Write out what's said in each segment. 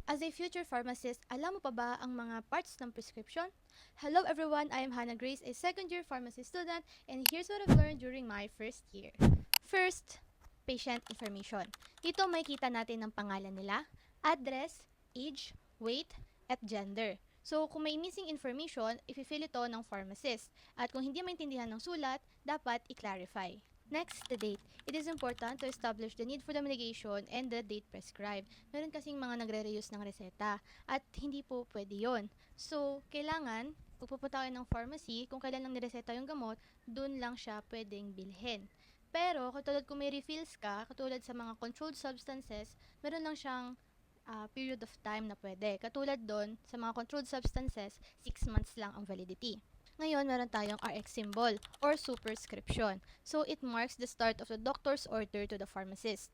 As a future pharmacist, alam mo pa ba ang mga parts ng prescription? Hello everyone, I am Hannah Grace, a second-year pharmacy student, and here's what I've learned during my first year. First, patient information. Dito makikita natin ang pangalan nila, address, age, weight, at gender. So, kung may missing information, i-fill ito ng pharmacist. At kung hindi maintindihan ng sulat, dapat i-clarify. Next, the date. It is important to establish the need for the medication and the date prescribed. Meron kasing mga nagre-reuse ng reseta at hindi po pwede yon. So, kailangan, pag pupunta kayo ng pharmacy, kung kailan lang nireseta yung gamot, dun lang siya pwedeng bilhin. Pero, katulad kung may refills ka, katulad sa mga controlled substances, meron lang siyang period of time na pwede. Katulad doon, sa mga controlled substances, 6 months lang ang validity. Ngayon, meron tayong RX symbol or superscription. So, it marks the start of the doctor's order to the pharmacist.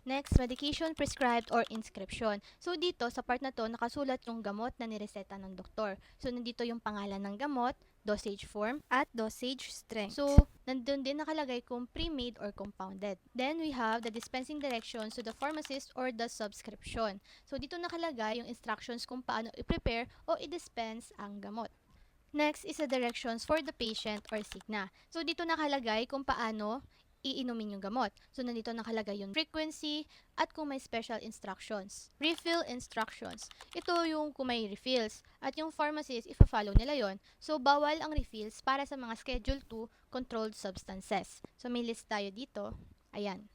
Next, medication prescribed or inscription. So, dito, sa part na to, nakasulat yung gamot na nireseta ng doktor. So, nandito yung pangalan ng gamot, dosage form, at dosage strength. So, nandun din nakalagay kung pre-made or compounded. Then, we have the dispensing directions to the pharmacist or the subscription. So, dito nakalagay yung instructions kung paano i-prepare o i-dispense ang gamot. Next is the directions for the patient or signa. So, dito nakalagay kung paano iinumin yung gamot. So, nandito nakalagay yung frequency at kung may special instructions. Refill instructions. Ito yung kung may refills. At yung pharmacist, ifa-follow nila yon. So, bawal ang refills para sa mga Schedule 2 controlled substances. So, may list tayo dito. Ayan.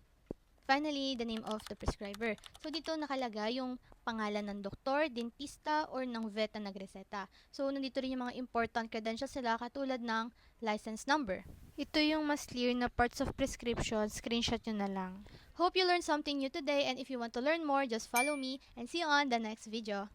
Finally, the name of the prescriber. So, dito nakalagay yung pangalan ng doktor, dentista, or ng vet na nagreseta. So, nandito rin yung mga important credentials nila katulad ng license number. Ito yung mas clear na parts of prescription, screenshot nyo na lang. Hope you learned something new today, and if you want to learn more, just follow me and see you on the next video.